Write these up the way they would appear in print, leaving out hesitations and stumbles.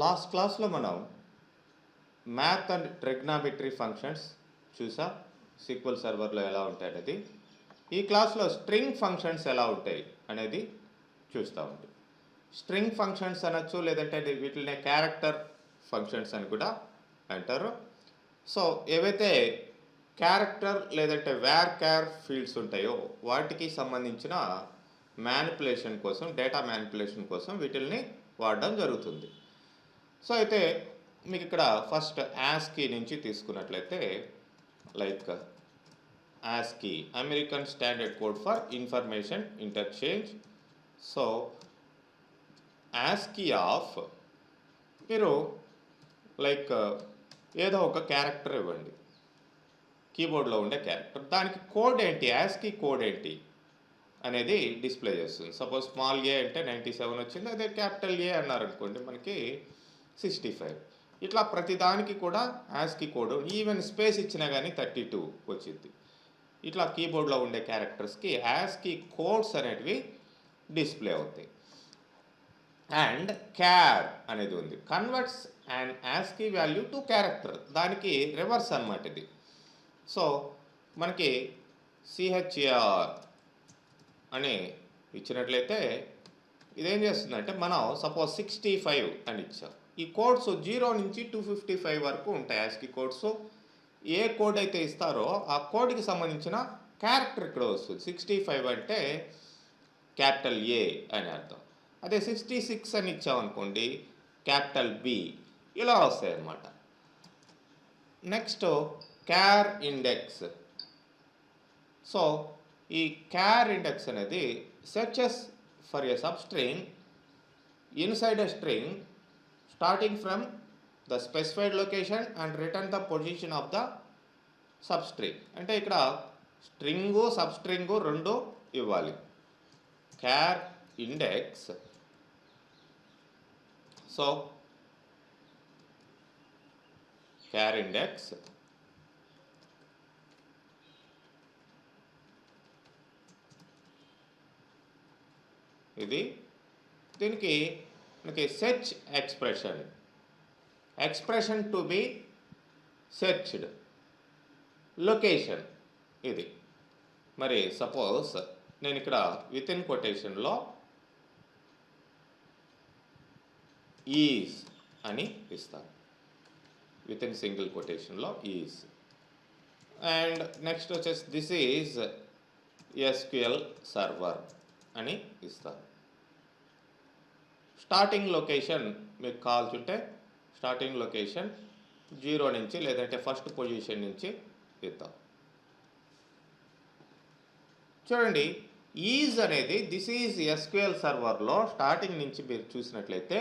Last క్లాస్లో మనం math and trigonometry functions చూసా. సీక్వెల్ సర్వర్లో ఎలా ఉంటాయి అనేది. ఈ క్లాస్లో స్ట్రింగ్ ఫంక్షన్స్ ఎలా ఉంటాయి అనేది చూస్తూ ఉంటుంది. స్ట్రింగ్ ఫంక్షన్స్ అనొచ్చు, లేదంటే వీటినే క్యారెక్టర్ ఫంక్షన్స్ అని కూడా అంటారు. సో ఏవైతే క్యారెక్టర్ లేదంటే వేర్ క్యార్ ఫీల్డ్స్ ఉంటాయో వాటికి సంబంధించిన మ్యానిపులేషన్ కోసం, డేటా మ్యానిపులేషన్ కోసం వీటిల్ని వాడడం జరుగుతుంది. సో అయితే మీకు ఇక్కడ ఫస్ట్ ASCII నుంచి తీసుకున్నట్లయితే, like ASCII American standard code for information interchange. So ASCII of మీరు లైక్ ఏదో ఒక క్యారెక్టర్ ఇవ్వండి, కీబోర్డ్లో ఉండే క్యారెక్టర్, దానికి కోడ్ ఏంటి, ASCII కోడ్ ఏంటి అనేది డిస్ప్లే చేస్తుంది. సపోజ్ స్మాల్ ఏ అంటే 97 వచ్చింది, అదే క్యాపిటల్ ఏ అన్నారనుకోండి మనకి 65. ఇట్లా ప్రతిదానికి కూడా ASCII కోడ్, ఈవెన్ స్పేస్ ఇచ్చినా కానీ 32 వచ్చింది. ఇట్లా కీబోర్డ్లో ఉండే క్యారెక్టర్స్కి ASCII కోడ్స్ అనేటివి డిస్ప్లే అవుతాయి. అండ్ క్యార్ అనేది ఉంది, converts and ASCII value to character, దానికి రివర్స్ అన్నమాట ఇది. సో మనకి CHAR అని ఇచ్చినట్లయితే ఇదేం చేస్తుందంటే, మనం సపోజ్ 65 అని ఇచ్చాం, ఈ కోడ్స్ 0 నుంచి 255 వరకు ఉంటాయి ASCII కోడ్స్. ఏ కోడ్ అయితే ఇస్తారో ఆ కోడ్కి సంబంధించిన క్యారెక్టర్ ఇక్కడ వస్తుంది. 65 అంటే క్యాపిటల్ ఏ అని అర్థం. అదే 66 అని ఇచ్చామనుకోండి క్యాపిటల్ బి, ఇలా వస్తాయి అన్నమాట. Next క్యార్ index. సో ఈ క్యార్ ఇండెక్స్ అనేది searches for a sub string inside a string starting from the specified location and return the position of the sub string. అంటే ఇక్కడ స్ట్రింగు సబ్ స్ట్రింగు రెండు ఇవ్వాలి. క్యార్ ఇండెక్స్. సో క్యార్ ఇండెక్స్ ఇది. దీనికి మనకి search expression to be searched, location ఇది. మరి suppose నేను ఇక్కడ విత్ ఇన్ కొటేషన్లో ఈజ్ అని ఇస్తాను, విత్ ఇన్ సింగిల్ కొటేషన్లో ఈజ్. అండ్ నెక్స్ట్ వచ్చేసి దిస్ ఈజ్ SQL సర్వర్ అని ఇస్తాను. స్టార్టింగ్ లొకేషన్ మీకు కావాల్సింటే స్టార్టింగ్ లొకేషన్ 0 నుంచి లేదంటే ఫస్ట్ పొజిషన్ నుంచి ఇద్దాం. చూడండి, ఈజ్ అనేది దిస్ ఈజ్ SQL సర్వర్లో స్టార్టింగ్ నుంచి మీరు చూసినట్లయితే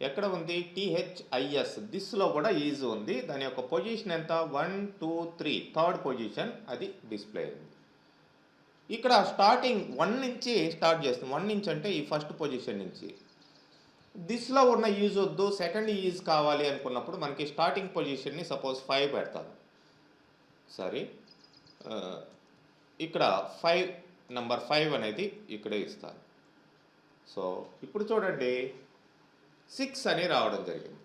ఎక్కడ ఉంది, THIS, దిస్లో కూడా ఈజ్ ఉంది. దాని యొక్క పొజిషన్ ఎంత, 1 2 3, థర్డ్ పొజిషన్ అది డిస్ప్లే అయింది. ఇక్కడ స్టార్టింగ్ 1 నుంచి స్టార్ట్ చేస్తుంది. 1 నుంచి అంటే ఈ ఫస్ట్ పొజిషన్ నుంచి. దిస్లో ఉన్న ఈజ్ వద్దు, సెకండ్ ఈజ్ కావాలి అనుకున్నప్పుడు మనకి స్టార్టింగ్ పొజిషన్ని సపోజ్ 5 పెడతాను. సరే, ఇక్కడ నంబర్ 5 అనేది ఇక్కడే ఇస్తాను. సో ఇప్పుడు చూడండి 6 అని రావడం జరిగింది.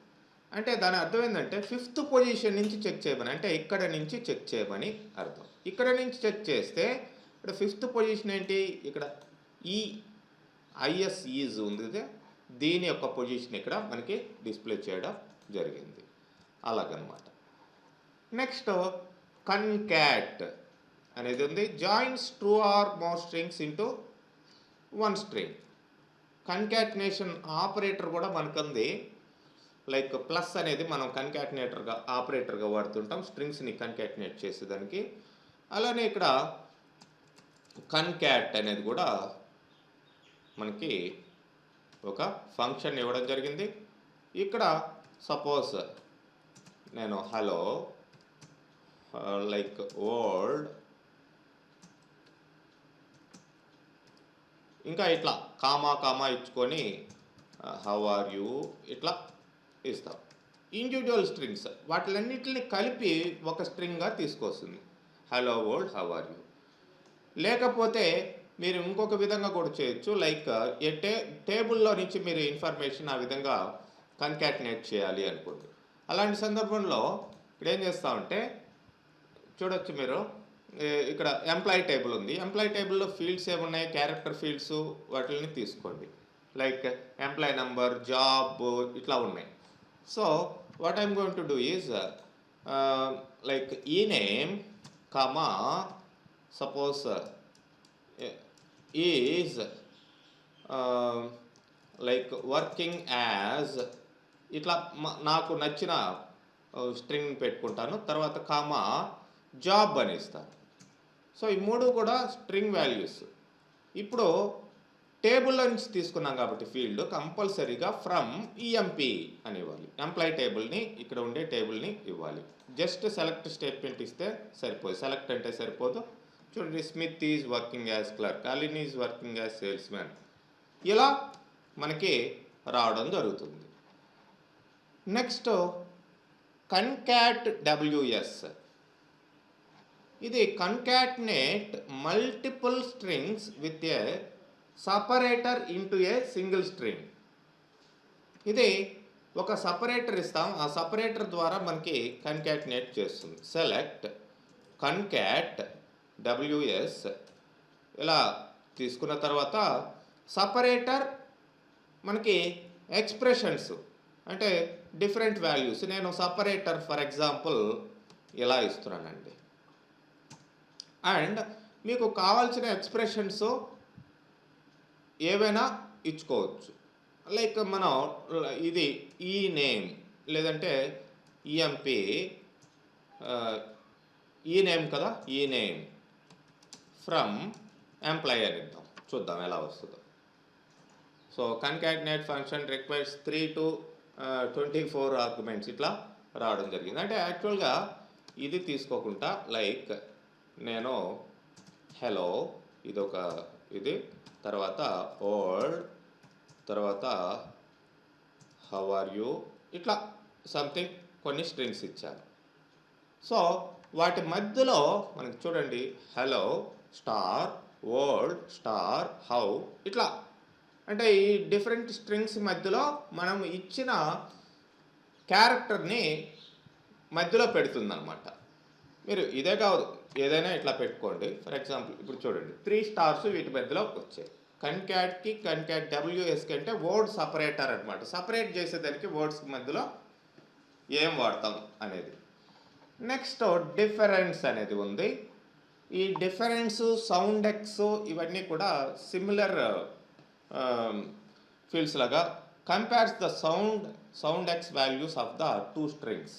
అంటే దాని అర్థం ఏంటంటే 5th పొజిషన్ నుంచి చెక్ చేయమని, అంటే ఇక్కడ నుంచి చెక్ చేయమని అర్థం. ఇక్కడ నుంచి చెక్ చేస్తే ఇక్కడ 5th పొజిషన్ ఏంటి, ఇక్కడ ఈ IS ఈజ్ ఉంది, దీని యొక్క పొజిషన్ ఇక్కడ మనకి డిస్ప్లే చేయడం జరిగింది. అలాగనమాట. నెక్స్ట్ కన్కాట్ అనేది ఉంది, joins true or more strings into one string. Concatenation operator కూడా మనకుంది. లైక్ ప్లస్ అనేది మనం కన్కాటినేటర్గా ఆపరేటర్గా వాడుతుంటాం స్ట్రింగ్స్ని కన్కాటినేట్ చేసేదానికి. అలానే ఇక్కడ కన్కాట్ అనేది కూడా మనకి ఒక ఫంక్షన్ ఇవ్వడం జరిగింది. ఇక్కడ సపోజ్ నేను హలో లైక్ వరల్డ్, ఇంకా ఇట్లా కామా ఇచ్చుకొని హౌ ఆర్ యూ ఇట్లా ఇస్తాం. ఇండివిజువల్ స్ట్రింగ్స్ వాటిలన్నిటిని కలిపి ఒక స్ట్రింగ్గా తీసుకొస్తుంది, hello world how are you. లేకపోతే మీరు ఇంకొక విధంగా కూడా చేయొచ్చు, లైక్ టేబుల్లో నుంచి మీరు ఇన్ఫర్మేషన్ ఆ విధంగా కన్కాటినేట్ చేయాలి అనుకోండి. అలాంటి సందర్భంలో ఇక్కడ ఏం చేస్తామంటే చూడొచ్చు మీరు, ఇక్కడ ఎంప్లాయీ టేబుల్ ఉంది. ఎంప్లాయీ టేబుల్లో ఫీల్డ్స్ ఏమున్నాయి, క్యారెక్టర్ ఫీల్డ్స్, వాటిని తీసుకోండి. లైక్ ఎంప్లాయీ నంబర్, జాబ్, ఇట్లా ఉన్నాయి. So what I'm going to do is like ఈ name comma suppose is like working as, ఇట్లా నాకు నచ్చిన స్ట్రింగ్ పెట్టుకుంటాను. తర్వాత కామా జాబ్ అని ఇస్తాను. సో ఈ మూడు కూడా స్ట్రింగ్ వాల్యూస్. ఇప్పుడు టేబుల్లో నుంచి తీసుకున్నాం కాబట్టి ఫీల్డ్ కంపల్సరీగా ఫ్రమ్ ఈఎంపీ అని ఇవ్వాలి. ఎంప్లాయీ టేబుల్ని, ఇక్కడ ఉండే టేబుల్ని ఇవ్వాలి. జస్ట్ సెలెక్ట్ స్టేట్మెంట్ ఇస్తే సరిపోదు. సెలెక్ట్ అంటే సరిపోదు. చూడండి, Smith is working as clerk, Allen is working as salesman, ఇలా మనకి రావడం జరుగుతుంది. Next concat WS. ఇది concatenate multiple strings with a separator into a single string. ఇది ఒక సపరేటర్ ఇస్తాం, ఆ సపరేటర్ ద్వారా మనకి కన్కాటినేట్ చేస్తుంది. సెలెక్ట్ కన్కాట్ డబ్ల్యూఎస్ ఇలా తీసుకున్న తర్వాత సపరేటర్ మనకి ఎక్స్ప్రెషన్స్ అంటే డిఫరెంట్ వాల్యూస్. నేను సపరేటర్ ఫర్ ఎగ్జాంపుల్ ఇలా ఇస్తున్నానండి. అండ్ మీకు కావాల్సిన ఎక్స్ప్రెషన్స్ ఏవైనా ఇచ్చుకోవచ్చు. లైక్ మనం ఇది ఈ నేమ్ లేదంటే ఈఎంపీ, ఈ నేమ్ కదా, ఈ నేమ్ ఫ్రమ్ ఎంప్లాయీ అని ఇద్దాం. చూద్దాం ఎలా వస్తుందో. So concatenate function requires 3 to 24 arguments ఇట్లా రావడం జరిగింది. అంటే యాక్చువల్గా ఇది తీసుకోకుండా లైక్ నేను హలో, ఇదొక ఇది, తర్వాత ఓల్డ్, తర్వాత హౌ ఆర్ యూ, ఇట్లా సంథింగ్ కొన్ని స్ట్రింగ్స్ ఇచ్చాను. సో వాటి మధ్యలో మనకి చూడండి hello star old star how, ఇట్లా అంటే ఈ డిఫరెంట్ స్ట్రింగ్స్ మధ్యలో మనం ఇచ్చిన క్యారెక్టర్ని మధ్యలో పెడుతుందన్నమాట. మీరు ఇదే కాదు ఏదైనా ఇట్లా పెట్టుకోండి. ఫర్ ఎగ్జాంపుల్ ఇప్పుడు చూడండి 3 స్టార్స్ వీటి మధ్యలో వచ్చాయి. కన్కాట్కి కన్కాట్ డబ్ల్యూఎస్కి అంటే వర్డ్ సపరేటర్ అనమాట. సపరేట్ చేసేదానికి వర్డ్స్ మధ్యలో ఏం వాడతాం అనేది. నెక్స్ట్ డిఫరెన్స్ అనేది ఉంది. ఈ డిఫరెన్స్, సౌండ్ ఎక్స్ ఇవన్నీ కూడా సిమిలర్ ఫీల్డ్స్ లాగా compares the soundex values of the 2 strings.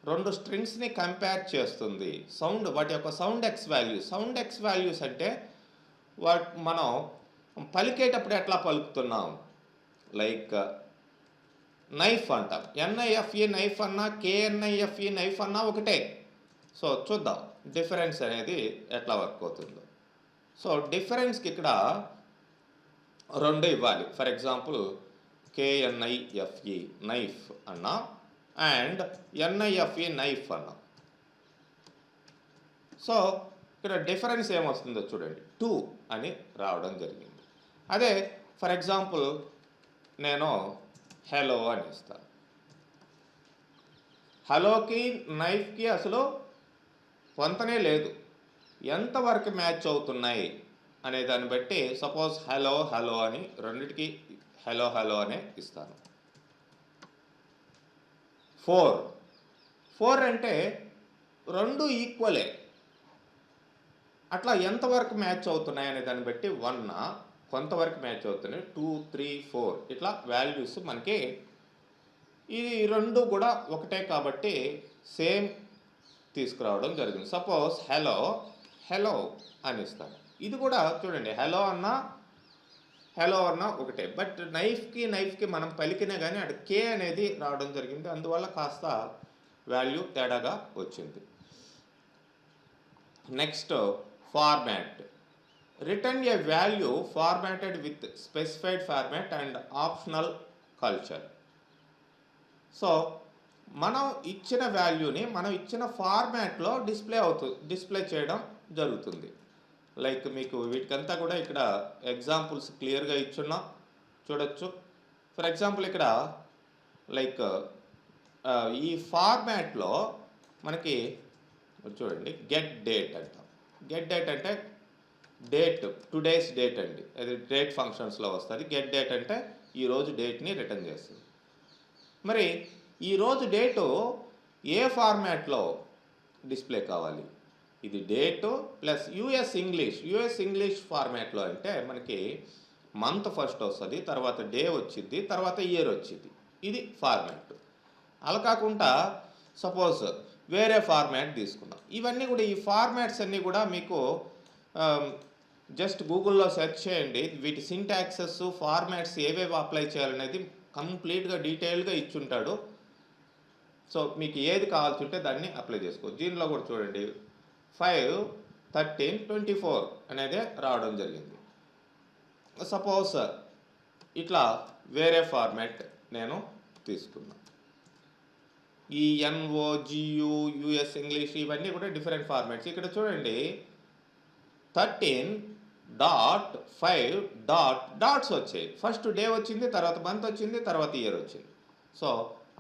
2 స్ట్రింగ్స్ని కంపేర్ చేస్తుంది. వాటి యొక్క సౌండ్ ఎక్స్ వాల్యూస్ అంటే మనం పలికేటప్పుడు ఎట్లా పలుకుతున్నాం. లైక్ నైఫ్ అంటాం, ఎన్ఐఎఫ్ఈ నైఫ్ అన్నా, కేఎన్ఐఎఫ్ఈ నైఫ్ అన్నా ఒకటే. సో చూద్దాం డిఫరెన్స్ అనేది ఎట్లా వర్క్ అవుతుందో. సో డిఫరెన్స్కి ఇక్కడ 2 ఇవ్వాలి. ఫర్ ఎగ్జాంపుల్ కేఎన్ఐఎఫ్ఈ నైఫ్ అన్నా అండ్ ఎన్ఐఎఫ్ఈ నైఫ్ అన్నా. సో ఇక్కడ డిఫరెన్స్ ఏమొస్తుందో చూడండి, 2 అని రావడం జరిగింది. అదే ఫర్ ఎగ్జాంపుల్ నేను హలో అని ఇస్తాను. హలోకి నైఫ్కి అసలు పొంతనే లేదు, ఎంతవరకు మ్యాచ్ అవుతున్నాయి అనే దాన్ని బట్టి సపోజ్ హలో హలో అని రెండిటికి హలో హలో అనే ఇస్తాను. 4 అంటే 2 ఈక్వలే, అట్లా ఎంతవరకు మ్యాచ్ అవుతున్నాయి అనే దాన్ని బట్టి 1 కొంతవరకు మ్యాచ్ అవుతున్నాయి, 2, 3, 4 ఇట్లా వాల్యూస్ మనకి ఈ 2 కూడా ఒకటే కాబట్టి సేమ్ తీసుకురావడం జరిగింది. సపోజ్ హలో హలో అని ఇస్తాను. ఇది కూడా చూడండి హలో అన్నా ఒకటే, బట్ నైఫ్కి మనం పలికినా కానీ అటు కే అనేది రావడం జరిగింది. అందువల్ల కాస్త వాల్యూ తేడాగా వచ్చింది. Next format. Return A value formatted with specified format and optional culture. So మనం ఇచ్చిన వాల్యూని మనం ఇచ్చిన ఫార్మాట్లో డిస్ప్లే చేయడం జరుగుతుంది. లైక్ మీకు వీటికంతా కూడా ఇక్కడ ఎగ్జాంపుల్స్ క్లియర్గా ఇచ్చున్నాం చూడొచ్చు. ఫర్ ఎగ్జాంపుల్ ఇక్కడ లైక్ ఈ ఫార్మాట్లో మనకి చూడండి గెట్ డేట్ అంటాం. గెట్ డేట్ అంటే డేట్, టుడేస్ డేట్ అండి, అది డేట్ ఫంక్షన్స్లో వస్తుంది. గెట్ డేట్ అంటే ఈరోజు డేట్ని రిటర్న్ చేస్తుంది. మరి ఈరోజు డేటు ఏ ఫార్మాట్లో డిస్ప్లే కావాలి? ఇది డేటు ప్లస్ యుఎస్ ఇంగ్లీష్ ఫార్మాట్లో అంటే మనకి మంత్ ఫస్ట్ వస్తుంది, తర్వాత డే వచ్చింది, తర్వాత ఇయర్ వచ్చింది. ఇది ఫార్మాట్. అలా కాకుండా సపోజ్ వేరే ఫార్మాట్ తీసుకుందాం. ఇవన్నీ కూడా, ఈ ఫార్మాట్స్ అన్నీ కూడా మీకు జస్ట్ గూగుల్లో సెర్చ్ చేయండి. వీటి సింటాక్సెస్, ఫార్మాట్స్ ఏవేవి అప్లై చేయాలనేది కంప్లీట్గా డీటెయిల్గా ఇచ్చుంటాడు. సో మీకు ఏది కావాల్సి ఉంటే దాన్ని అప్లై చేసుకోవచ్చు. దీనిలో కూడా చూడండి 5/13/24 అనేది రావడం జరిగింది. సపోజ్ ఇట్లా వేరే ఫార్మాట్ నేను తీసుకున్నాను. ఈ NOGU యుఎస్ ఇంగ్లీష్ ఇవన్నీ కూడా డిఫరెంట్ ఫార్మాట్స్. ఇక్కడ చూడండి 13.5 వచ్చాయి. ఫస్ట్ డే వచ్చింది, తర్వాత మంత్ వచ్చింది, తర్వాత ఇయర్ వచ్చింది. సో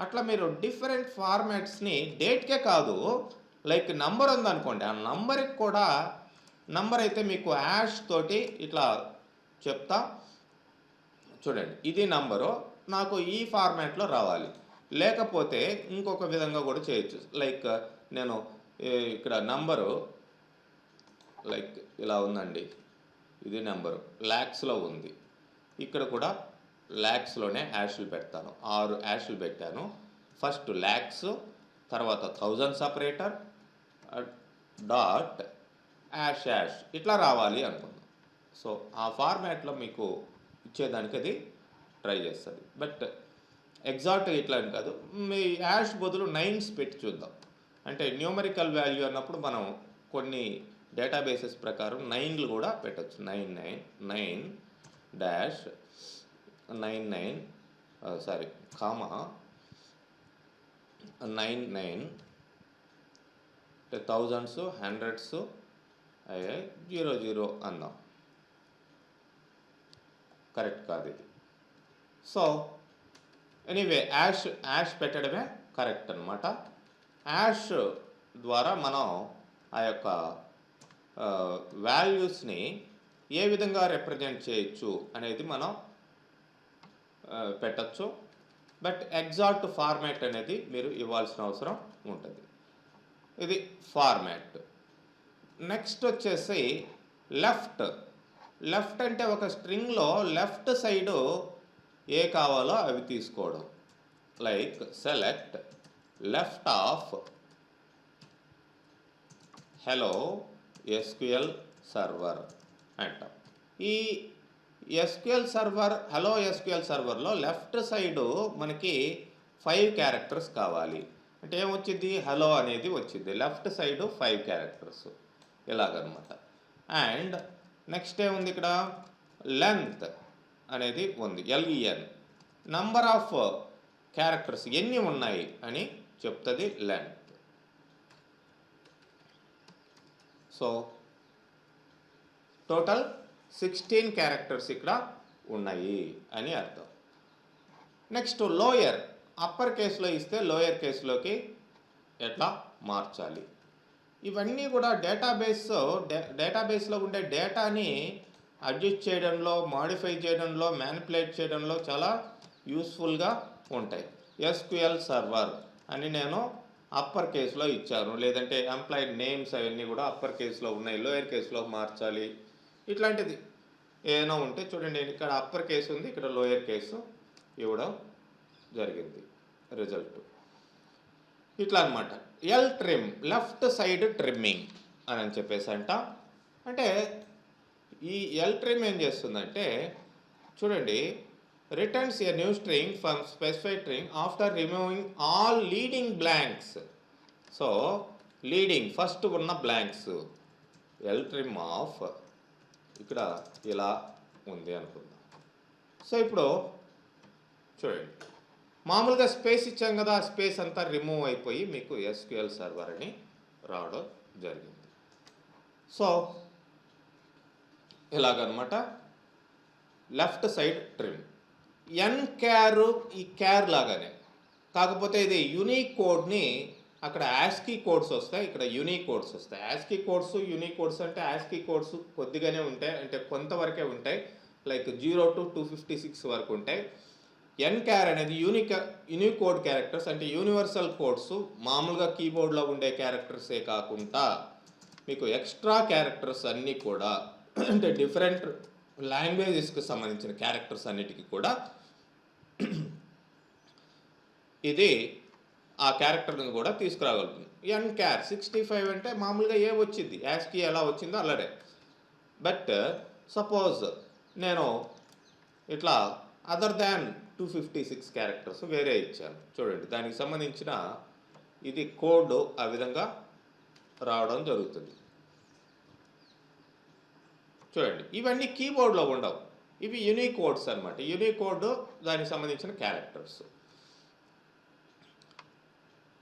అట్లా మీరు డిఫరెంట్ ఫార్మాట్స్ని డేట్కే కాదు, లైక్ నంబర్ ఉందనుకోండి, ఆ నంబర్కి కూడా, నంబర్ అయితే మీకు యాష్ తోటి ఇట్లా చెప్తా. చూడండి, ఇది నంబరు నాకు ఈ ఫార్మాట్లో రావాలి, లేకపోతే ఇంకొక విధంగా కూడా చేయొచ్చు. లైక్ నేను ఇక్కడ నంబరు లైక్ ఇలా ఉందండి, ఇది నెంబరు ల్యాక్స్లో ఉంది. ఇక్కడ కూడా ల్యాక్స్లోనే యాష్లు పెడతాను. 6 యాష్లు పెట్టాను. ఫస్ట్ ల్యాక్స్, తర్వాత 1000 సపరేటర్, డాట్ యాష్ ఇట్లా రావాలి అనుకుందాం. సో ఆ ఫార్మాట్లో మీకు ఇచ్చేదానికి అది ట్రై చేస్తుంది. బట్ ఎగ్జాక్ట్ ఇట్లా అని కాదు, మీ యాష్ బదులు 9s పెట్టి చూద్దాం. అంటే న్యూమరికల్ వాల్యూ అన్నప్పుడు మనం కొన్ని డేటాబేసెస్ ప్రకారం 9లు కూడా పెట్టచ్చు. 99-99 సారీ కామా 99 అంటే థౌజండ్స్, హండ్రెడ్స్, 00 అందాం. కరెక్ట్ కాదు ఇది. సో ఎనీవే యాష్ పెట్టడమే కరెక్ట్ అనమాట. యాష్ ద్వారా మనం ఆ యొక్క వాల్యూస్ని ఏ విధంగా రిప్రజెంట్ చేయొచ్చు అనేది మనం పెట్టచ్చు. బట్ ఎగ్జాక్ట్ ఫార్మాట్ అనేది మీరు ఇవ్వాల్సిన అవసరం ఉంటుంది. ఇది ఫార్మాట్. నెక్స్ట్ వచ్చేసి లెఫ్ట్ అంటే ఒక స్ట్రింగ్లో లెఫ్ట్ సైడు ఏ కావాలో అవి తీసుకోవడం. Like select left of hello SQL server అంటాం. ఈ SQL సర్వర్, హలో SQL సర్వర్లో లెఫ్ట్ సైడు మనకి 5 క్యారెక్టర్స్ కావాలి. అంటే ఏమొచ్చింది, హలో అనేది వచ్చింది. లెఫ్ట్ సైడు 5 క్యారెక్టర్స్ ఇలాగనమాట. అండ్ నెక్స్ట్ ఏముంది ఇక్కడ, లెంత్ అనేది ఉంది, LEN. నంబర్ ఆఫ్ క్యారెక్టర్స్ ఎన్ని ఉన్నాయి అని చెప్తుంది లెంత్. సో టోటల్ 16 క్యారెక్టర్స్ ఇక్కడ ఉన్నాయి అని అర్థం. నెక్స్ట్ లోయర్, అప్పర్ కేసులో ఇస్తే లోయర్ కేసులోకి ఎట్లా మార్చాలి, ఇవన్నీ కూడా డేటాబేస్లో ఉండే డేటాని అడ్జస్ట్ చేయడంలో, మాడిఫై చేయడంలో, మ్యానిపులేట్ చేయడంలో చాలా యూస్ఫుల్గా ఉంటాయి. SQL సర్వర్ అని నేను అప్పర్ కేసులో ఇచ్చాను, లేదంటే ఎంప్లాయీ నేమ్స్ అవన్నీ కూడా అప్పర్ కేసులో ఉన్నాయి, లోయర్ కేసులో మార్చాలి. ఇట్లాంటిది ఏదైనా ఉంటే చూడండి, ఇక్కడ అప్పర్ కేసు ఉంది, ఇక్కడ లోయర్ కేసు ఇవ్వడం జరిగింది రిజల్ట్. ఇట్లా అనమాట. ట్రిమ్ లెఫ్ట్ సైడ్ ట్రిమ్మింగ్ అని చెప్పేసి అంటే ఈ ట్రిమ్ ఏం చేస్తుందంటే చూడండి, returns a new string from specified string after removing all leading blanks. So leading first ఉన్న బ్లాంక్స్, ట్రిమ్ ఆఫ్ ఇక్కడ ఇలా ఉంది అనుకుందాం. సో ఇప్పుడు చూడండి, మామూలుగా స్పేస్ ఇచ్చాం కదా, ఆ స్పేస్ అంతా రిమూవ్ అయిపోయి మీకు SQL సర్వర్ అని రావడం జరిగింది. సో ఇలాగనమాట లెఫ్ట్ సైడ్ ట్రిమ్. క్యార్, ఈ క్యార్ లాగానే కాకపోతే ఇది యూనిక్ కోడ్ని అక్కడ యాస్కీ కోడ్స్ వస్తాయి, ఇక్కడ యూనిక్ కోడ్స్ వస్తాయి. యాస్కీ కోడ్స్ యూనిక్ కోడ్స్ అంటే యాస్కీ కోడ్స్ కొద్దిగానే ఉంటాయి, అంటే కొంతవరకే ఉంటాయి, లైక్ 0 to 256 వరకు ఉంటాయి. ఎన్క్యార్ అనేది యూనిక్ కోడ్ క్యారెక్టర్స్, అంటే యూనివర్సల్ కోడ్స్. మామూలుగా కీబోర్డ్లో ఉండే క్యారెక్టర్సే కాకుండా మీకు ఎక్స్ట్రా క్యారెక్టర్స్ అన్నీ కూడా, అంటే డిఫరెంట్ లాంగ్వేజెస్కి సంబంధించిన క్యారెక్టర్స్ అన్నిటికీ కూడా ఇది ఆ క్యారెక్టర్ని కూడా తీసుకురాగలుగుతుంది. ఎన్క్యార్ 65 అంటే మామూలుగా ఏ వచ్చింది, యాస్కీ ఎలా వచ్చిందో అలాగే. బట్ సపోజ్ నేను ఇట్లా అదర్ దాన్ 256 క్యారెక్టర్స్ వేరే ఇచ్చాను చూడండి, దానికి సంబంధించిన ఇది కోడ్ ఆ విధంగా రావడం జరుగుతుంది. చూడండి, ఇవన్నీ కీబోర్డ్లో ఉండవు, ఇవి యూనిక్ కోడ్స్ అనమాట. యూనిక్ కోడ్ దానికి సంబంధించిన characters.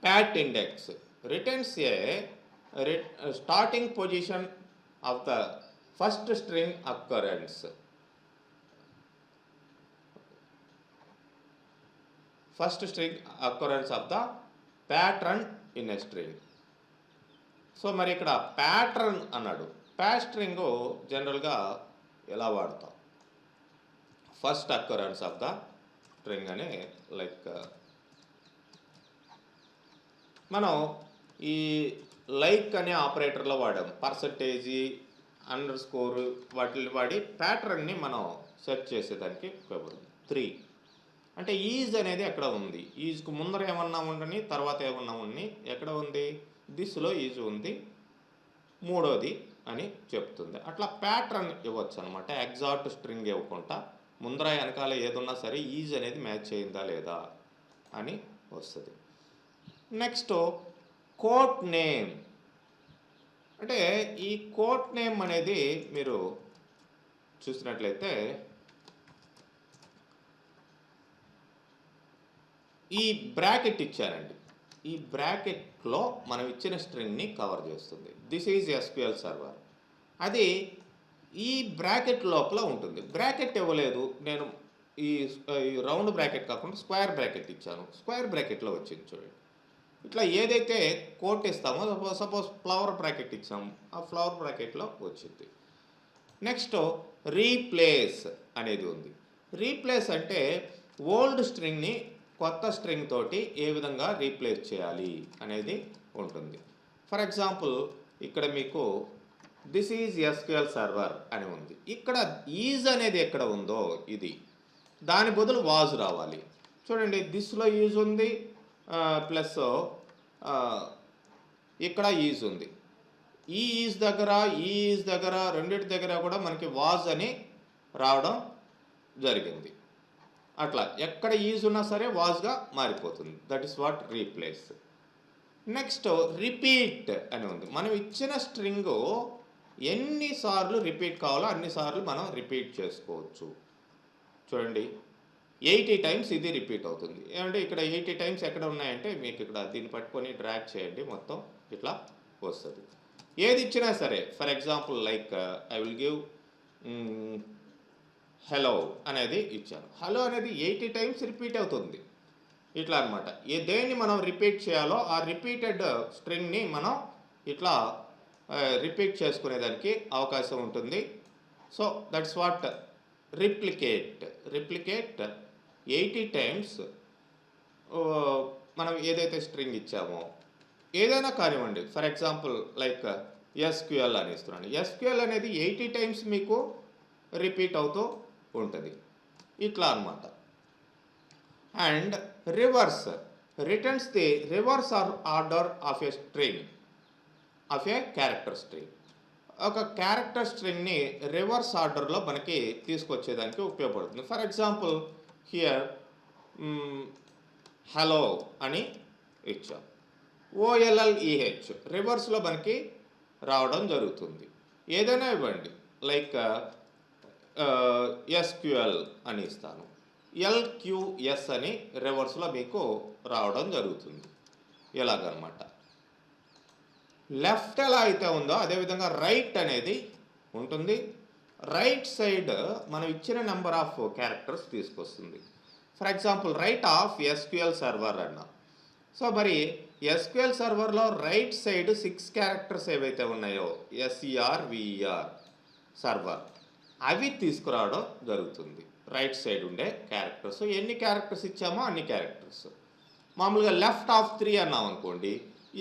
Pat index returns a starting position of the first string occurrence. First string occurrence of the pattern in a string. So మరి ఇక్కడ ప్యాటర్న్ అన్నాడు. ప్యాట్ స్ట్రింగ్ జనరల్గా ఎలా వాడతాం, first occurrence of the string అని, like మనం ఈ like అనే ఆపరేటర్లో వాడాం, పర్సంటేజీ అండర్ స్కోర్ వాటిని వాడి ప్యాటర్న్ని మనం సెర్చ్ చేసేదానికి ఉపయోగపడుతుంది. 3 అంటే ఈజ్ అనేది ఎక్కడ ఉంది, ఈజ్కు ముందర ఏమన్నా ఉండని తర్వాత ఏమన్నా ఉండని, ఎక్కడ ఉంది, దిస్లో ఈజ్ ఉంది, మూడోది అని చెప్తుంది. అట్లా ప్యాటర్న్ ఇవ్వచ్చు అనమాట. ఎగ్జాక్ట్ స్ట్రింగ్ ఇవ్వకుండా ముందర వెనకాల ఏదున్నా సరే ఈజ్ అనేది మ్యాచ్ అయిందా లేదా అని వస్తుంది. నెక్స్ట్ కోట్ నేమ్, అంటే ఈ కోట్ నేమ్ అనేది మీరు చూసినట్లయితే ఈ బ్రాకెట్ ఇచ్చారండి, ఈ బ్రాకెట్లో మనం ఇచ్చిన స్ట్రింగ్ని కవర్ చేస్తుంది. This is SQL server. అది ఈ బ్రాకెట్ లోపల ఉంటుంది. బ్రాకెట్ ఇవ్వలేదు, నేను ఈ రౌండ్ బ్రాకెట్ కాకుండా స్క్వేర్ బ్రాకెట్ ఇచ్చాను, స్క్వేర్ బ్రాకెట్లో వచ్చింది చూడండి. ఇట్లా ఏదైతే కోట్ ఇస్తామో, సపోజ్ ఫ్లవర్ బ్రాకెట్ ఇచ్చాము, ఆ ఫ్లవర్ బ్రాకెట్లో వచ్చింది. నెక్స్ట్ రీప్లేస్ అనేది ఉంది. రీప్లేస్ అంటే ఓల్డ్ స్ట్రింగ్ని కొత్త స్ట్రింగ్ తోటి ఏ విధంగా రీప్లేస్ చేయాలి అనేది ఉంటుంది. ఫర్ ఎగ్జాంపుల్ ఇక్కడ మీకు దిస్ ఈజ్ ఎస్క్యూఎల్ సర్వర్ అని ఉంది, ఇక్కడ ఈజ్ అనేది ఎక్కడ ఉందో ఇది, దాని బదులు వాజ్ రావాలి. చూడండి, దిస్లో ఈజ్ ఉంది, ప్లస్ ఇక్కడ ఈజ్ ఉంది. ఈ ఈజ్ దగ్గర రెండింటి దగ్గర కూడా మనకి వాజ్ అని రావడం జరిగింది. అట్లా ఎక్కడ ఈజ్ ఉన్నా సరే వాజ్గా మారిపోతుంది. That is what replace. Next repeat అని ఉంది. మనం ఇచ్చిన స్ట్రింగ్ ఎన్నిసార్లు రిపీట్ కావాలో అన్నిసార్లు మనం రిపీట్ చేసుకోవచ్చు. చూడండి, 80 టైమ్స్ ఇది రిపీట్ అవుతుంది. ఏమంటే ఇక్కడ 80 టైమ్స్ ఎక్కడ ఉన్నాయంటే మీకు ఇక్కడ దీన్ని పట్టుకొని డ్రాగ్ చేయండి, మొత్తం ఇట్లా వస్తుంది. ఏది ఇచ్చినా సరే, for example like I will give hello అనేది ఇచ్చాను. హలో అనేది 80 టైమ్స్ రిపీట్ అవుతుంది. ఇట్లా అనమాట. దేన్ని మనం రిపీట్ చేయాలో ఆ రిపీటెడ్ స్ట్రింగ్ని మనం ఇట్లా రిపీట్ చేసుకునేదానికి అవకాశం ఉంటుంది. So that's what replicate 80 times మనం ఏదైతే స్ట్రింగ్ ఇచ్చామో, ఏదైనా కానివ్వండి. ఫర్ ఎగ్జాంపుల్ లైక్ ఎస్క్యూఎల్ అని ఇస్తున్నాను. ఎస్క్యూఎల్ అనేది 80 టైమ్స్ మీకు రిపీట్ అవుతూ ఉంటుంది. ఇట్లా అనమాట. And reverse returns the reverse order of a string, of A character string. ఒక క్యారెక్టర్ స్ట్రింగ్ని రివర్స్ ఆర్డర్లో మనకి తీసుకొచ్చేదానికి ఉపయోగపడుతుంది. ఫర్ ఎగ్జాంపుల్ హియర్ హలో అని ఇచ్చాం, OLLEH రివర్స్లో మనకి రావడం జరుగుతుంది. ఏదైనా ఇవ్వండి, లైక్ SQL అని ఇస్తాను, LQS అని రివర్స్లో మీకు రావడం జరుగుతుంది. ఇలాగనమాట. లెఫ్ట్ ఎలా అయితే ఉందో అదేవిధంగా రైట్ అనేది ఉంటుంది. రైట్ సైడ్ మనం ఇచ్చిన నెంబర్ ఆఫ్ క్యారెక్టర్స్ తీసుకొస్తుంది. For example right of SQL server అన్నా. సో మరి ఎస్క్యూఎల్ సర్వర్లో రైట్ సైడ్ 6 క్యారెక్టర్స్ ఏవైతే ఉన్నాయో ఎస్ఈఆర్ విఈఆర్ సర్వర్ అవి తీసుకురావడం జరుగుతుంది. రైట్ సైడ్ ఉండే క్యారెక్టర్స్ ఎన్ని క్యారెక్టర్స్ ఇచ్చామో అన్ని క్యారెక్టర్స్. మామూలుగా లెఫ్ట్ ఆఫ్ 3 అన్నాం అనుకోండి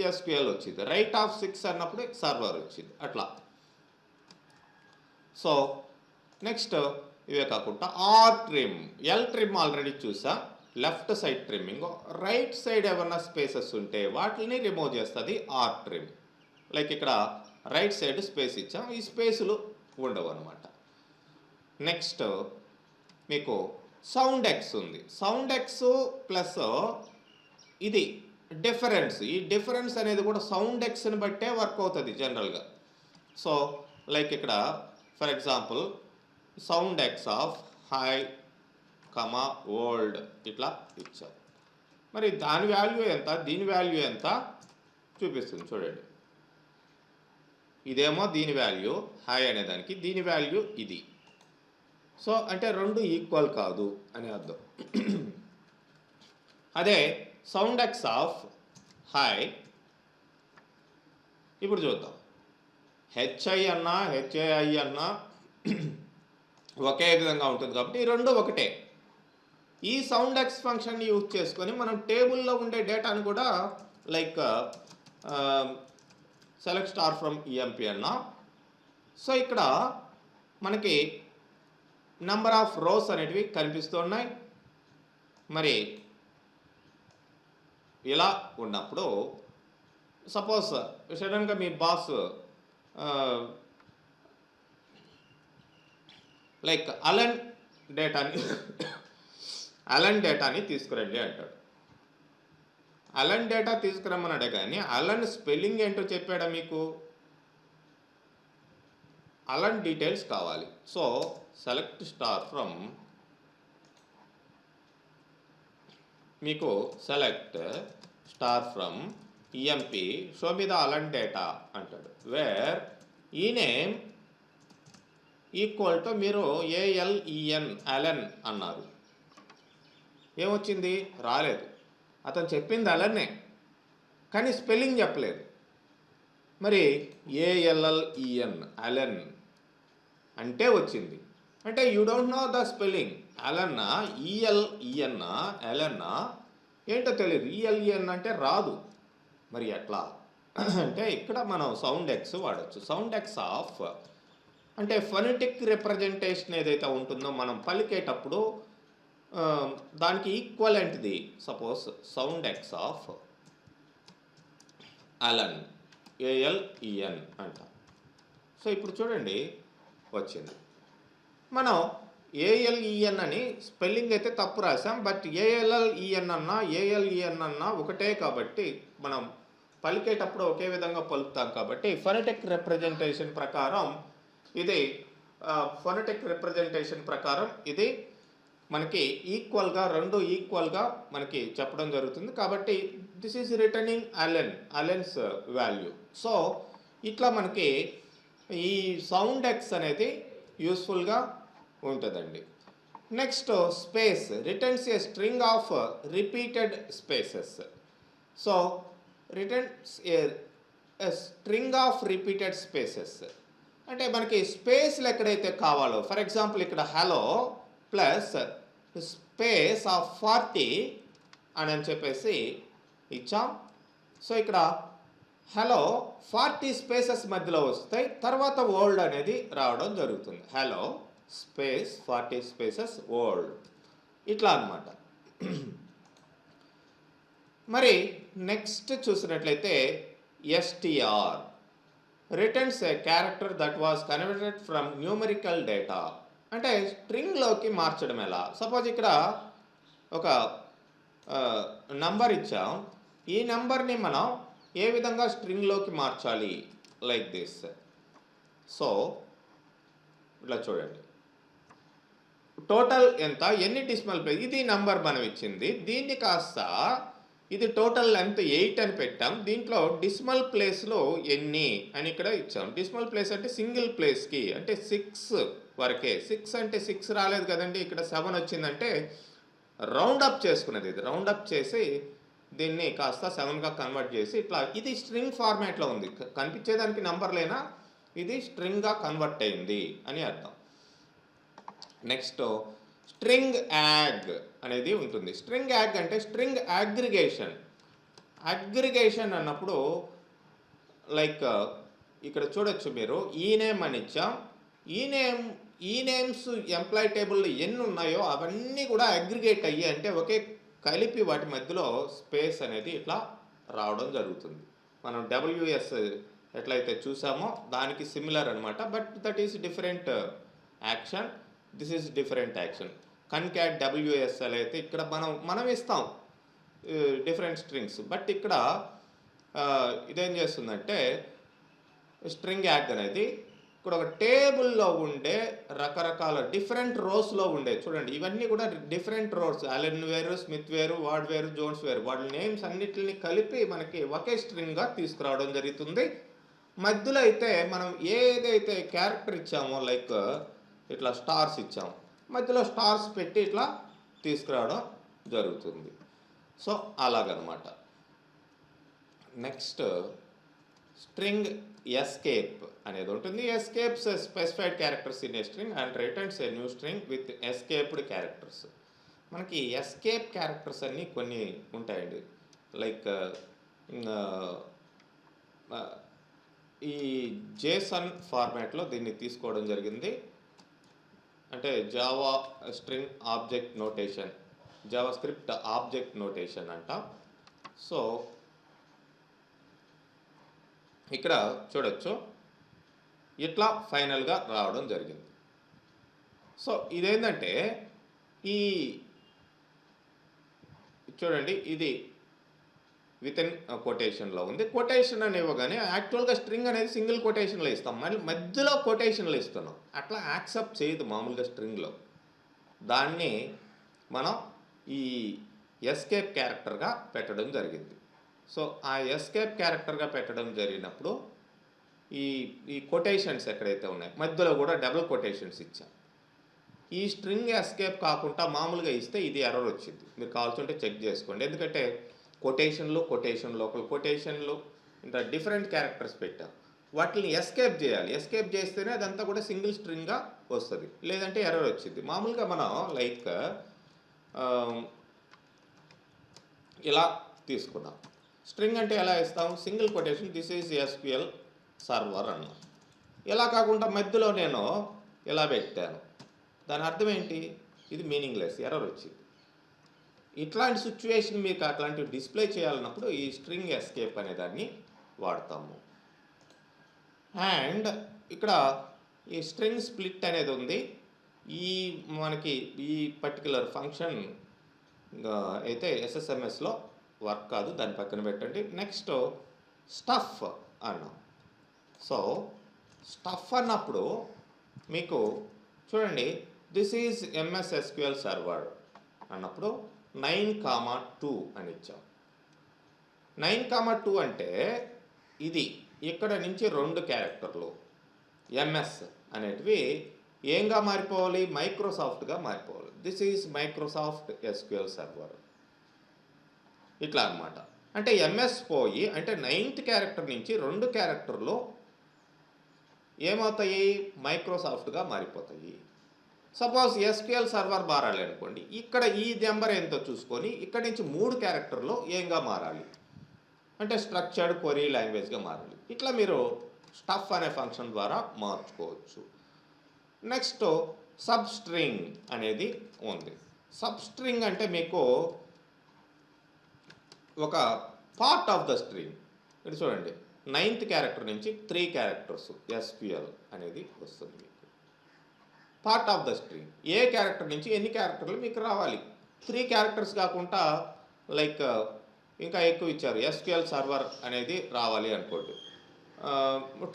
ఎస్క్యూఎల్ వచ్చింది, రైట్ ఆఫ్ 6 అన్నప్పుడు సర్వర్ వచ్చింది అట్లా. సో నెక్స్ట్ ఇవే కాకుండా R trim, L trim already చూసా, left side trimming. Right side ఏమన్నా స్పేసెస్ ఉంటే వాటిని రిమూవ్ చేస్తుంది ఆర్ ట్రిమ్. లైక్ ఇక్కడ రైట్ సైడ్ స్పేస్ ఇచ్చాం, ఈ స్పేసులు ఉండవు అనమాట. నెక్స్ట్ మీకు సౌండ్ ఎక్స్ ఉంది. సౌండ్ ఎక్స్ ప్లస్ ఇది డిఫరెన్స్, ఈ డిఫరెన్స్ అనేది కూడా సౌండ్ ఎక్స్ని బట్టే వర్క్ అవుతుంది జనరల్గా. సో లైక్ ఇక్కడ for example soundex of high comma old ఇట్లా ఇచ్చాం. మరి దాని వాల్యూ ఎంత, దీని వాల్యూ ఎంత చూపిస్తుంది చూడండి. ఇదేమో దీని వాల్యూ హై అనేదానికి, దీని వాల్యూ ఇది. సో అంటే రెండు ఈక్వల్ కాదు అని అర్థం. అదే సౌండ్ ఎక్స్ ఆఫ్ హై ఇప్పుడు చూద్దాం. హెచ్ఐ అన్నా హెచ్ఏఐ అన్నా ఒకే విధంగా ఉంటుంది కాబట్టి ఈ రెండు ఒకటే. ఈ సౌండ్ ఎక్స్ ఫంక్షన్ని యూజ్ చేసుకొని మనం టేబుల్లో ఉండే డేటాను కూడా like select star from EMP అన్నా. సో ఇక్కడ మనకి నెంబర్ ఆఫ్ రోస్ అనేటివి కనిపిస్తున్నాయి. మరి ఇలా ఉన్నప్పుడు సపోజ్ సడన్గా మీ బాస్ లైక్ అలన్ డేటాని తీసుకురండి అంటాడు. అలన్ డేటా తీసుకురమ్మన్నాడే కానీ అలన్ స్పెల్లింగ్ ఏంటో చెప్పాడా మీకు? అలన్ డీటెయిల్స్ కావాలి. సో సెలెక్ట్ స్టార్ ఫ్రమ్ మీకు select star from EMP show me the Allen data అంటాడు. Where ename equal to మీరు ఏఎల్ఈఎన్ అలన్ అన్నారు. ఏమొచ్చింది? రాలేదు. అతను చెప్పింది అలన్నే కానీ స్పెల్లింగ్ చెప్పలేదు. మరి ఏఎల్ఎల్ఈఎన్ అలన్ అంటే వచ్చింది. అంటే you don't know the spelling. అలన్నా ఈఎల్ఈఎన్నా అలన్నా ఏంటో తెలియదు. ఈఎల్ఈఎన్ అంటే రాదు. మరి ఎట్లా అంటే ఇక్కడ మనం సౌండ్ ఎక్స్ వాడచ్చు. సౌండ్ ఎక్స్ ఆఫ్ అంటే ఫొనెటిక్ రిప్రజెంటేషన్ ఏదైతే ఉంటుందో మనం పలికేటప్పుడు దానికి ఈక్వలెంట్ది. Suppose soundex of Allen ALEN అంట. సో ఇప్పుడు చూడండి వచ్చింది. మనం ఏఎల్ఈఎన్ అని స్పెల్లింగ్ అయితే తప్పు రాసాం, బట్ ఏఎల్ఎల్ఈఎన్ అన్నా ఏఎల్ఈఎన్ అన్నా ఒకటే కాబట్టి మనం పలికేటప్పుడు ఒకే విధంగా పలుకుతాం కాబట్టి ఫొనెటిక్ రిప్రజెంటేషన్ ప్రకారం ఇది మనకి ఈక్వల్గా రెండు ఈక్వల్గా మనకి చెప్పడం జరుగుతుంది. కాబట్టి this is returning allowance value. So ఇట్లా మనకి ఈ సౌండ్ ఎక్స్ అనేది యూస్ఫుల్గా ఉంటుందండి. Next space returns a string of repeated spaces. So returns a string of repeated spaces అంటే మనకి స్పేస్లు ఎక్కడైతే కావాలో, ఫర్ ఎగ్జాంపుల్ ఇక్కడ హలో ప్లస్ స్పేస్ ఆఫ్ 40 అని చెప్పేసి ఇచ్చాం. సో ఇక్కడ హలో 40 స్పేసెస్ మధ్యలో వస్తాయి, తర్వాత ఓల్డ్ అనేది రావడం జరుగుతుంది. హలో స్పేస్ 40 స్పేసెస్ ఓల్డ్ ఇట్లా అన్నమాట. మరి నెక్స్ట్ చూసినట్లయితే STR returns A character that was converted from numerical data. అంటే స్ట్రింగ్లోకి మార్చడం ఎలా? సపోజ్ ఇక్కడ ఒక నంబర్ ఇచ్చాం, ఈ నెంబర్ని మనం ఏ విధంగా స్ట్రింగ్లోకి మార్చాలి? Like this. సో ఇట్లా చూడండి, టోటల్ ఎంత, ఎన్ని డెసిమల్ ప్లేస్, ఇది నంబర్ మనం ఇచ్చింది. దీన్ని కాస్త ఇది టోటల్ లెంత్ 8 అని పెట్టాం. దీంట్లో డెసిమల్ ప్లేస్లో ఎన్ని అని ఇక్కడ ఇచ్చాం. డెసిమల్ ప్లేస్ అంటే సింగిల్ ప్లేస్కి అంటే 6 వరకే. 6 అంటే 6 రాలేదు కదండి, ఇక్కడ 7 వచ్చిందంటే రౌండప్ చేసుకునేది, ఇది రౌండప్ చేసి దీన్ని కాస్త 7గా కన్వర్ట్ చేసి ఇట్లా, ఇది స్ట్రింగ్ ఫార్మాట్లో ఉంది, కనిపించేదానికి నంబర్లేనా, ఇది స్ట్రింగ్గా కన్వర్ట్ అయింది అని అర్థం. నెక్స్ట్ స్ట్రింగ్ యాగ్ అనేది ఉంటుంది. స్ట్రింగ్ యాగ్ అంటే స్ట్రింగ్ అగ్రిగేషన్. అగ్రిగేషన్ అన్నప్పుడు లైక్ ఇక్కడ చూడొచ్చు మీరు, ఈ నేమ్ అని ఇచ్చాం, ఈ నేమ్స్ ఎంప్లాయ్ టేబుల్లో ఎన్ని ఉన్నాయో అవన్నీ కూడా అగ్రిగేట్ అయ్యి, అంటే ఒకే కలిపి వాటి మధ్యలో స్పేస్ అనేది ఇట్లా రావడం జరుగుతుంది. మనం డబ్ల్యూఎస్ ఎట్లయితే చూసామో దానికి సిమిలర్ అనమాట, but that is different action, this is different action. Concat WSL అయితే ఇక్కడ మనం ఇస్తాం డిఫరెంట్ స్ట్రింగ్స్, బట్ ఇక్కడ ఇదేం చేస్తుందంటే స్ట్రింగ్ యాగ్ అనేది ఇక్కడ ఒక టేబుల్లో ఉండే రకరకాల డిఫరెంట్ రోస్లో ఉండే, చూడండి ఇవన్నీ కూడా డిఫరెంట్ రోస్, అలెన్ వేరు, స్మిత్ వేరు, వార్డ్ వేరు, జోన్స్ వేరు, వాళ్ళ నేమ్స్ అన్నిటిని కలిపి మనకి ఒకే స్ట్రింగ్గా తీసుకురావడం జరుగుతుంది. మధ్యలో అయితే మనం ఏదైతే క్యారెక్టర్ ఇచ్చామో, లైక్ ఇట్లా స్టార్స్ ఇచ్చాము, మధ్యలో స్టార్స్ పెట్టి ఇట్లా తీసుకురావడం జరుగుతుంది. సో అలాగనమాట. నెక్స్ట్ స్ట్రింగ్ ఎస్కేప్ అనేది ఉంటుంది. Escapes specified characters in a string and returns a new string with escaped characters. మనకి ఎస్కేప్ క్యారెక్టర్స్ అన్నీ కొన్ని ఉంటాయండి, లైక్ ఈ జేసన్ ఫార్మాట్లో దీన్ని తీసుకోవడం జరిగింది. అంటే Java string object notation, Java script object notation అంట. సో ఇక్కడ చూడొచ్చు ఇట్లా ఫైనల్గా రావడం జరిగింది. సో ఇదేంటంటే ఈ చూడండి, ఇది విత్ ఇన్ కొటేషన్లో ఉంది. కొటేషన్ అని ఇవ్వగానే యాక్చువల్గా స్ట్రింగ్ అనేది సింగిల్ కొటేషన్లో ఇస్తాం, మళ్ళీ మధ్యలో కొటేషన్లో ఇస్తున్నాం, అట్లా యాక్సెప్ట్ చేయదు మామూలుగా స్ట్రింగ్లో. దాన్ని మనం ఈ ఎస్కేప్ క్యారెక్టర్గా పెట్టడం జరిగింది. సో ఆ ఎస్కేప్ క్యారెక్టర్గా పెట్టడం జరిగినప్పుడు ఈ కొటేషన్స్ ఎక్కడైతే ఉన్నాయో మధ్యలో కూడా డబుల్ కొటేషన్స్ ఇచ్చాం. ఈ స్ట్రింగ్ ఎస్కేప్ కాకుండా మామూలుగా ఇస్తే ఇది ఎర్రర్ వచ్చింది, మీరు కావాల్సింటే చెక్ చేసుకోండి. ఎందుకంటే కొటేషన్ లోకల్ కొటేషన్లు ఇంత డిఫరెంట్ క్యారెక్టర్స్ పెట్టాం, వాటిని ఎస్కేప్ చేయాలి. ఎస్కేప్ చేస్తేనే అదంతా కూడా సింగిల్ స్ట్రింగ్గా వస్తుంది, లేదంటే ఎర్రర్ వచ్చింది. మామూలుగా మనం లైక్ ఇలా తీసుకున్నాం. స్ట్రింగ్ అంటే ఎలా ఇస్తాం, single quotation, this is SQL server అన్నాం. ఇలా కాకుండా మధ్యలో నేను ఇలా పెట్టాను, దాని అర్థం ఏంటి, ఇది మీనింగ్లెస్, ఎర్రర్ వచ్చింది. ఇట్లాంటి సిచ్యువేషన్ మీకు అట్లాంటివి డిస్ప్లే చేయాలన్నప్పుడు ఈ స్ట్రింగ్ ఎస్కేప్ అనే దాన్ని వాడతాము. అండ్ ఇక్కడ ఈ స్ట్రింగ్ స్ప్లిట్ అనేది ఉంది. మనకి ఈ పర్టికులర్ ఫంక్షన్ అయితే ఎస్ఎస్ఎంఎస్లో వర్క్ కాదు, దాని పక్కన పెట్టండి. నెక్స్ట్ స్టఫ్ అన్నాం. సో స్టఫ్ అన్నప్పుడు మీకు చూడండి, this is MS SQL server అన్నప్పుడు 9,2 అని ఇచ్చాం. 9,2 అంటే ఇది ఇక్కడ నుంచి 2 క్యారెక్టర్లు ఎంఎస్ అనేటివి ఏంగా మారిపోవాలి, మైక్రోసాఫ్ట్గా మారిపోవాలి. This is Microsoft SQL server, ఇట్లా అనమాట. అంటే ఎంఎస్ పోయి, అంటే 9th క్యారెక్టర్ నుంచి 2 క్యారెక్టర్లు ఏమవుతాయి, మైక్రోసాఫ్ట్గా మారిపోతాయి. సపోజ్ ఎస్క్యూఎల్ సర్వర్ మారాలి అనుకోండి, ఇక్కడ ఈ నెంబర్ ఎంతో చూసుకొని ఇక్కడ నుంచి 3 క్యారెక్టర్లు ఏంగా మారాలి, అంటే స్ట్రక్చర్డ్ క్వరీ లాంగ్వేజ్గా మారాలి. ఇట్లా మీరు స్టఫ్ అనే ఫంక్షన్ ద్వారా మార్చుకోవచ్చు. నెక్స్ట్ సబ్ స్ట్రింగ్ అనేది ఉంది. సబ్ స్ట్రింగ్ అంటే మీకు ఒక పార్ట్ ఆఫ్ ద స్ట్రింగ్, ఇక్కడ చూడండి 9th క్యారెక్టర్ నుంచి 3 క్యారెక్టర్స్ ఎస్క్యూఎల్ అనేది వస్తుంది మీకు. Part of the string, A character నుంచి ఎన్ని క్యారెక్టర్లు మీకు రావాలి. 3 క్యారెక్టర్స్ కాకుండా లైక్ ఇంకా ఎక్కువ ఇచ్చారు, ఎస్క్యూఎల్ సర్వర్ అనేది రావాలి అనుకోండి,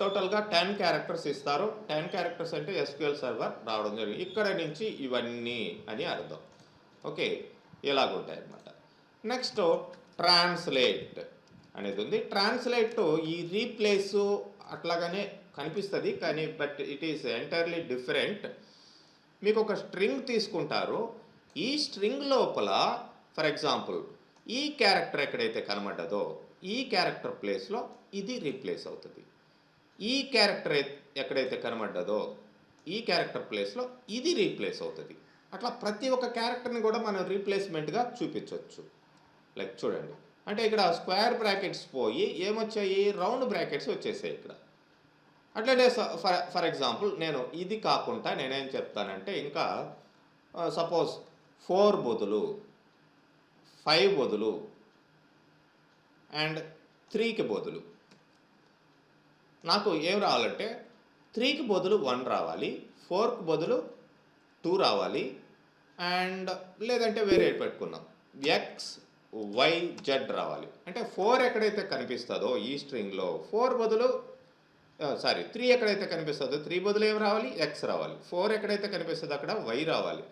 టోటల్గా 10 క్యారెక్టర్స్ ఇస్తారు. 10 క్యారెక్టర్స్ అంటే ఎస్క్యూఎల్ సర్వర్ రావడం జరిగింది. ఇక్కడ నుంచి ఇవన్నీ అని అర్థం. ఓకే, ఇలాగుంటాయి అన్నమాట. నెక్స్ట్ ట్రాన్స్లేట్ అనేది ఉంది. ట్రాన్స్లేట్ ఈ రీప్లేసు అట్లాగానే కనిపిస్తుంది, కానీ but it is entirely different. మీకు ఒక స్ట్రింగ్ తీసుకుంటారు, ఈ స్ట్రింగ్ లోపల ఫర్ ఎగ్జాంపుల్ ఈ క్యారెక్టర్ ఎక్కడైతే కనబడ్డదో ఈ క్యారెక్టర్ ప్లేస్లో ఇది రీప్లేస్ అవుతుంది. ఈ క్యారెక్టర్ ఎక్కడైతే కనబడ్డదో ఈ క్యారెక్టర్ ప్లేస్లో ఇది రీప్లేస్ అవుతుంది. అట్లా ప్రతి ఒక్క క్యారెక్టర్ని కూడా మనం రీప్లేస్మెంట్గా చూపించవచ్చు. లైక్ చూడండి, అంటే ఇక్కడ స్క్వేర్ బ్రాకెట్స్ పోయి ఏమొచ్చాయి, రౌండ్ బ్రాకెట్స్ వచ్చేసాయి ఇక్కడ. అట్లనే ఫర్ ఎగ్జాంపుల్ నేను ఇది కాకుండా నేనేం చెప్తానంటే ఇంకా సపోజ్ 4 బదులు 5 బదులు అండ్ 3కి బదులు నాకు ఏం రావాలంటే 3కి బదులు 1 రావాలి, 4కి బదులు 2 రావాలి, అండ్ లేదంటే వేరే పెట్టుకున్నాం ఎక్స్ వై జెడ్ రావాలి. అంటే 4 ఎక్కడైతే కనిపిస్తుందో ఈ స్ట్రింగ్లో 4 బదులు 3 ఎక్కడైతే కనిపిస్తుందో 3 బదులు ఏం రావాలి, ఎక్స్ రావాలి. 4 ఎక్కడైతే కనిపిస్తుందో అక్కడ వై రావాలి,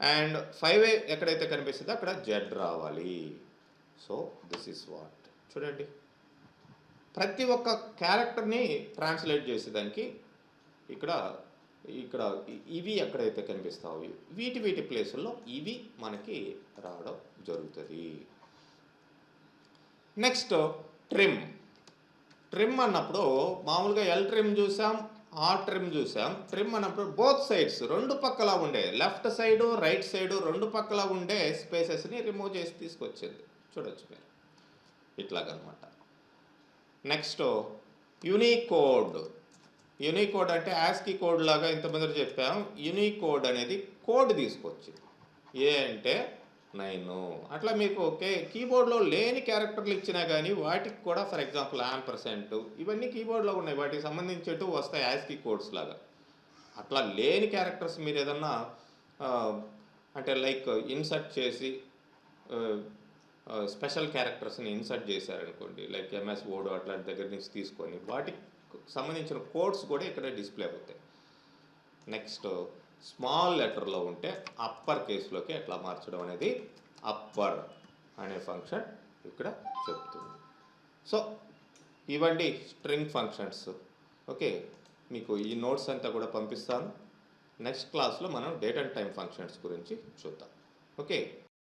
అండ్ 5 ఎక్కడైతే కనిపిస్తుందో అక్కడ జెడ్ రావాలి. So this is what. చూడండి, ప్రతి ఒక్క క్యారెక్టర్ని ట్రాన్స్లేట్ చేసేదానికి ఇక్కడ ఇక్కడ ఇవి ఎక్కడైతే కనిపిస్తావు వీటి ప్లేసుల్లో ఇవి మనకి రావడం జరుగుతుంది. Next trim. ట్రిమ్ అన్నప్పుడు మామూలుగా ఎల్ ట్రిమ్ చూసాం, ఆర్ ట్రిమ్ చూసాం. ట్రిమ్ అన్నప్పుడు బోత్ సైడ్స్ రెండు పక్కల ఉండే లెఫ్ట్ సైడు రైట్ సైడు రెండు పక్కల ఉండే స్పేసెస్ని రిమూవ్ చేసి తీసుకొచ్చింది. చూడొచ్చు మీరు ఇట్లాగనమాట. Next Unicode. యూనికోడ్ అంటే యాస్కీ కోడ్ లాగా ఇంతమంది చెప్పాం. యూనికోడ్ అనేది కోడ్ తీసుకొచ్చింది. ఏ అంటే 9. అట్లా మీకు కీబోర్డ్లో లేని క్యారెక్టర్లు ఇచ్చినా కానీ వాటికి కూడా ఫర్ ఎగ్జాంపుల్ యాంపర్సెంట్ ఇవన్నీ కీబోర్డ్లో ఉన్నాయి, వాటికి సంబంధించేటు వస్తాయి యాస్కీ కోడ్స్ లాగా. అట్లా లేని క్యారెక్టర్స్ మీరు ఏదన్నా అంటే లైక్ ఇన్సర్ట్ చేసి స్పెషల్ క్యారెక్టర్స్ని ఇన్సర్ట్ చేశారనుకోండి, లైక్ ఎంఎస్ వర్డ్ అట్లాంటి దగ్గర నుంచి తీసుకొని వాటికి సంబంధించిన కోడ్స్ కూడా ఇక్కడ డిస్ప్లే అవుతాయి. నెక్స్ట్ స్మాల్ లెటర్లో ఉంటే అప్పర్ కేసులోకి ఎట్లా మార్చడం అనేది అప్పర్ అనే ఫంక్షన్ ఇక్కడ చెప్తుంది. సో ఇవండి స్ట్రింగ్ ఫంక్షన్స్. ఓకే, మీకు ఈ నోట్స్ అంతా కూడా పంపిస్తాను. నెక్స్ట్ క్లాస్లో మనం డేట్ అండ్ టైం ఫంక్షన్స్ గురించి చూద్దాం. ఓకే.